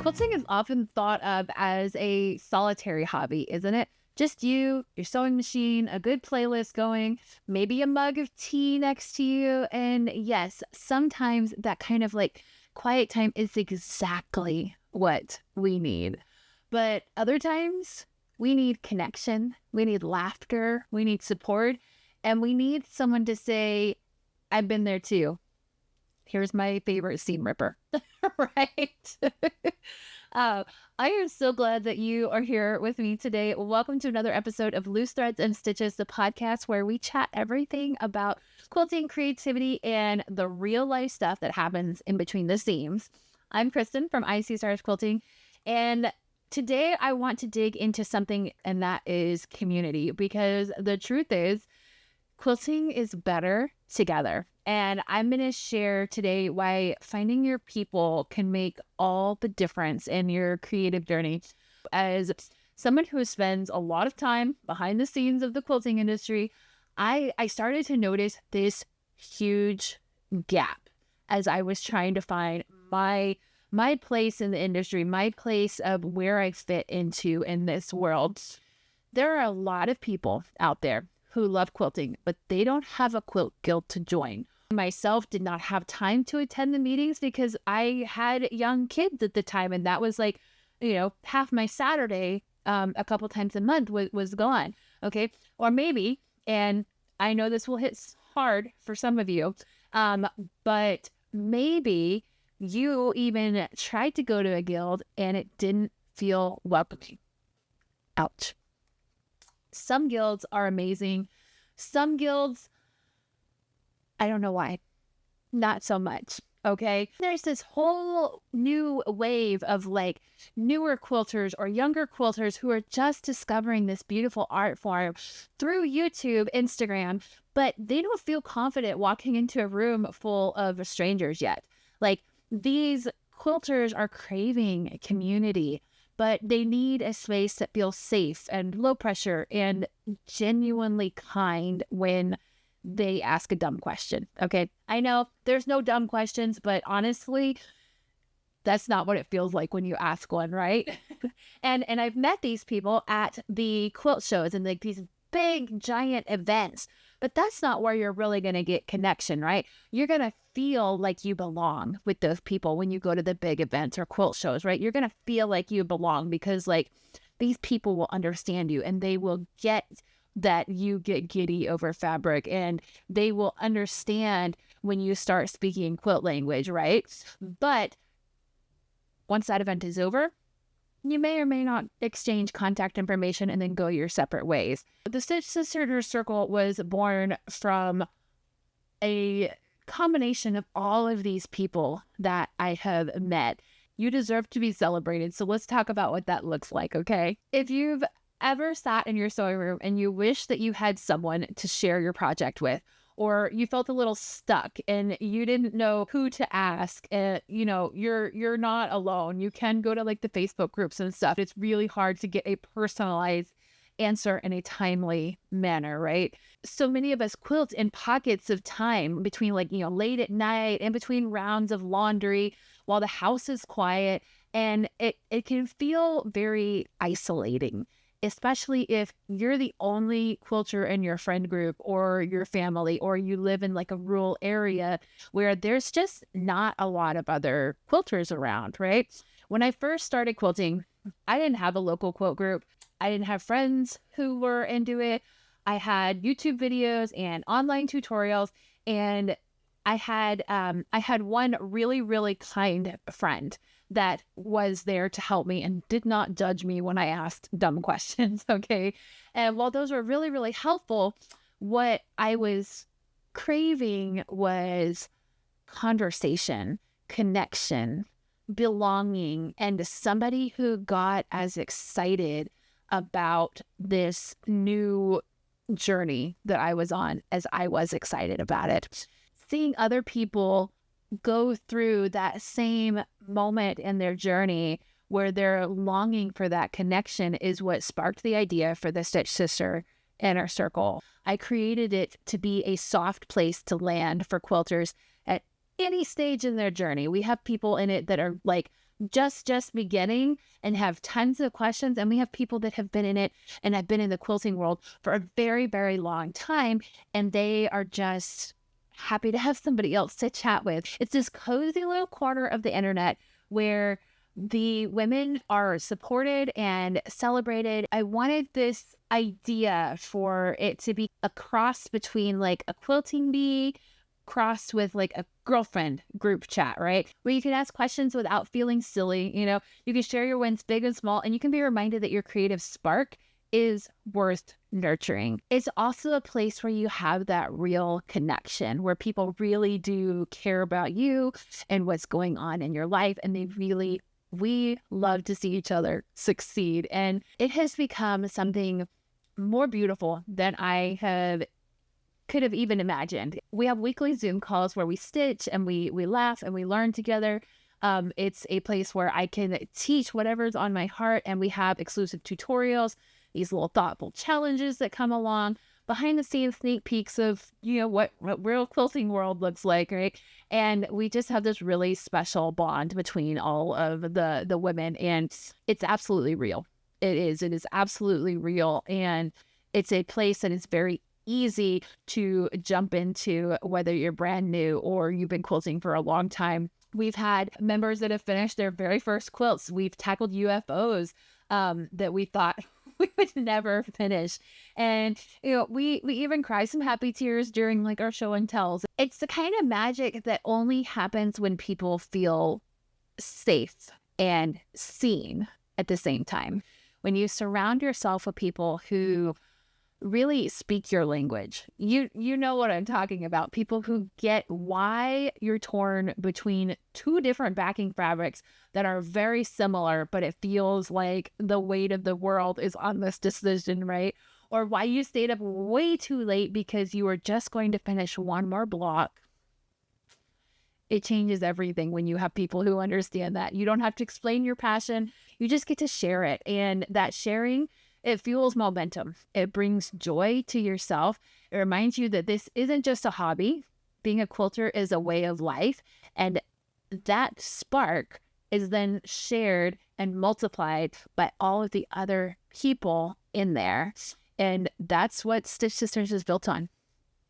Quilting is often thought of as a solitary hobby, isn't it? Just you, your sewing machine, a good playlist going, maybe a mug of tea next to you. And yes, sometimes that kind of like quiet time is exactly what we need. But other times we need connection, we need laughter, we need support, and we need someone to say, I've been there too. Here's my favorite seam ripper, right? I am so glad that you are here with me today. Welcome to another episode of Loose Threads and Stitches, the podcast where we chat everything about quilting, creativity, and the real life stuff that happens in between the seams. I'm Kristen from IC Stars Quilting, and today I want to dig into something, and that is community, because the truth is, quilting is better together. And I'm going to share today why finding your people can make all the difference in your creative journey. As someone who spends a lot of time behind the scenes of the quilting industry, I started to notice this huge gap as I was trying to find my place in the industry, my place of where I fit into in this world. There are a lot of people out there who love quilting, but they don't have a quilt guild to join. Myself did not have time to attend the meetings because I had young kids at the time, and that was like, half my Saturday a couple times a month was gone. Okay. Or maybe, and I know this will hit hard for some of you, but maybe you even tried to go to a guild and it didn't feel welcoming. Ouch. Some guilds are amazing. Some guilds, I don't know why, not so much. Okay. There's this whole new wave of like newer quilters or younger quilters who are just discovering this beautiful art form through YouTube, Instagram, but they don't feel confident walking into a room full of strangers yet. Like, these quilters are craving community, but they need a space that feels safe and low pressure and genuinely kind when they ask a dumb question. Okay. I know there's no dumb questions, but honestly, that's not what it feels like when you ask one, right? and I've met these people at the quilt shows and like these big giant events, but that's not where you're really going to get connection, right? You're going to feel like you belong with those people when you go to the big events or quilt shows, right? You're going to feel like you belong because like these people will understand you and they will get that you get giddy over fabric, and they will understand when you start speaking quilt language, right? But once that event is over, you may or may not exchange contact information and then go your separate ways. The Stitch Sisters Circle was born from a combination of all of these people that I have met. You deserve to be celebrated. So let's talk about what that looks like, okay? If you've ever sat in your sewing room and you wish that you had someone to share your project with, or you felt a little stuck and you didn't know who to ask, you're not alone. You can go to like the Facebook groups and stuff. It's really hard to get a personalized answer in a timely manner, right? So many of us quilt in pockets of time between late at night, in between rounds of laundry, while the house is quiet, and it can feel very isolating, especially if you're the only quilter in your friend group or your family, or you live in like a rural area where there's just not a lot of other quilters around, right? When I first started quilting, I didn't have a local quilt group. I didn't have friends who were into it. I had YouTube videos and online tutorials, and I had one really, really kind friend that was there to help me and did not judge me when I asked dumb questions, okay? And while those were really, really helpful, what I was craving was conversation, connection, belonging, and somebody who got as excited about this new journey that I was on as I was excited about it. Seeing other people go through that same moment in their journey where they're longing for that connection is what sparked the idea for the Stitch Sister Inner Circle. I created it to be a soft place to land for quilters at any stage in their journey. We have people in it that are like just beginning and have tons of questions. And we have people that have been in it and have been in the quilting world for a very, very long time. And they are just happy to have somebody else to chat with. It's this cozy little corner of the internet where the women are supported and celebrated. I wanted this idea for it to be a cross between like a quilting bee crossed with like a girlfriend group chat, right? Where you can ask questions without feeling silly. You can share your wins big and small, and you can be reminded that your creative spark is worth nurturing. It's also a place where you have that real connection, where people really do care about you and what's going on in your life. And we love to see each other succeed. And it has become something more beautiful than I could have even imagined. We have weekly Zoom calls where we stitch and we laugh and we learn together. It's a place where I can teach whatever's on my heart, and we have exclusive tutorials, these little thoughtful challenges that come along, behind the scenes sneak peeks of, what real quilting world looks like, right? And we just have this really special bond between all of the women, and it's absolutely real. It is absolutely real. And it's a place that is very easy to jump into, whether you're brand new or you've been quilting for a long time. We've had members that have finished their very first quilts. We've tackled UFOs that we thought we would never finish. And, we even cry some happy tears during like our show and tells. It's the kind of magic that only happens when people feel safe and seen at the same time. When you surround yourself with people who really speak your language. You know what I'm talking about. People who get why you're torn between two different backing fabrics that are very similar, but it feels like the weight of the world is on this decision, right? Or why you stayed up way too late because you were just going to finish one more block. It changes everything when you have people who understand that. You don't have to explain your passion. You just get to share it. And that sharing, it fuels momentum. It brings joy to yourself. It reminds you that this isn't just a hobby. Being a quilter is a way of life. And that spark is then shared and multiplied by all of the other people in there. And that's what Stitch Sisters is built on.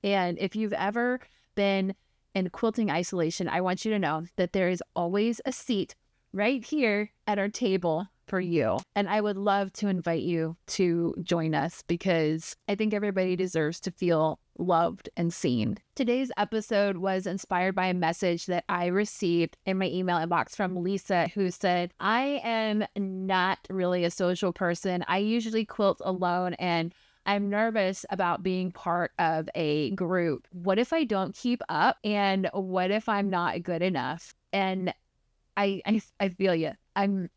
And if you've ever been in quilting isolation, I want you to know that there is always a seat right here at our table for you. And I would love to invite you to join us, because I think everybody deserves to feel loved and seen. Today's episode was inspired by a message that I received in my email inbox from Lisa, who said, I am not really a social person. I usually quilt alone, and I'm nervous about being part of a group. What if I don't keep up? And what if I'm not good enough? And I feel you.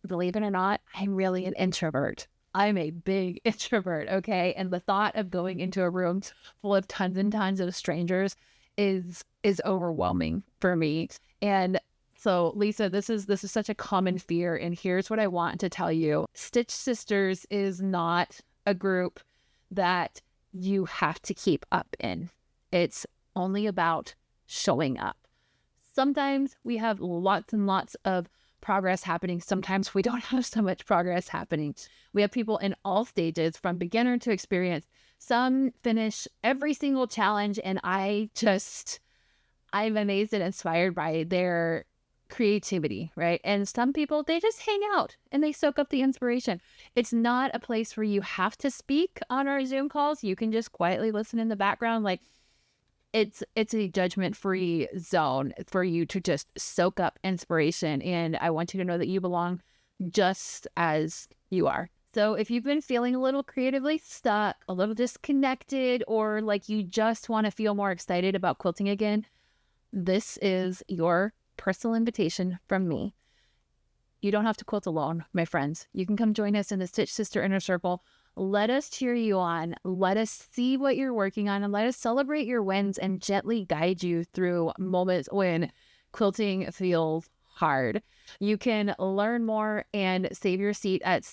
Believe it or not, I'm really an introvert. I'm a big introvert, okay? And the thought of going into a room full of tons and tons of strangers is overwhelming for me. And so, Lisa, this is such a common fear, and here's what I want to tell you. Stitch Sisters is not a group that you have to keep up in. It's only about showing up. Sometimes we have lots and lots of progress happening. Sometimes we don't have so much progress happening. We have people in all stages, from beginner to experienced. Some finish every single challenge, and I'm amazed and inspired by their creativity, right? And some people, they just hang out and they soak up the inspiration. It's not a place where you have to speak on our Zoom calls. You can just quietly listen in the background. Like, it's a judgment-free zone for you to just soak up inspiration. And I want you to know that you belong just as you are. So if you've been feeling a little creatively stuck, a little disconnected, or like you just want to feel more excited about quilting again, this is your personal invitation from me. You don't have to quilt alone, my friends. You can come join us in the Stitch Sister Inner Circle. Let us cheer you on. Let us see what you're working on, and let us celebrate your wins and gently guide you through moments when quilting feels hard. You can learn more and save your seat at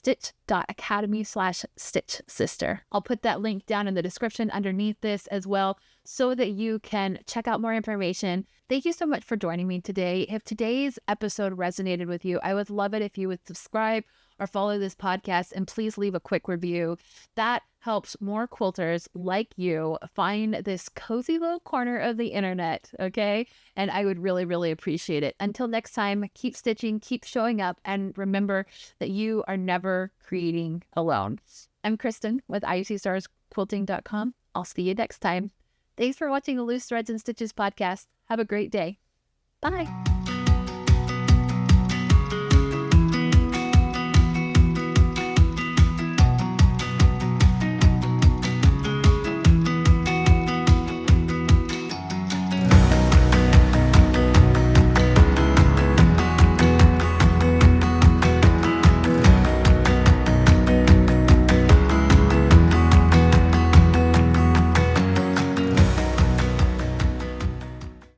quilter.academy/stitch sister. I'll put that link down in the description underneath this as well so that you can check out more information. Thank you so much for joining me today. If today's episode resonated with you, I would love it if you would subscribe or follow this podcast, and please leave a quick review. That helps more quilters like you find this cozy little corner of the internet, okay? And I would really, really appreciate it. Until next time, keep stitching, keep showing up, and remember that you are never creating alone. I'm Kristen with IUCStarsQuilting.com. I'll see you next time. Thanks for watching the Loose Threads and Stitches podcast. Have a great day. Bye.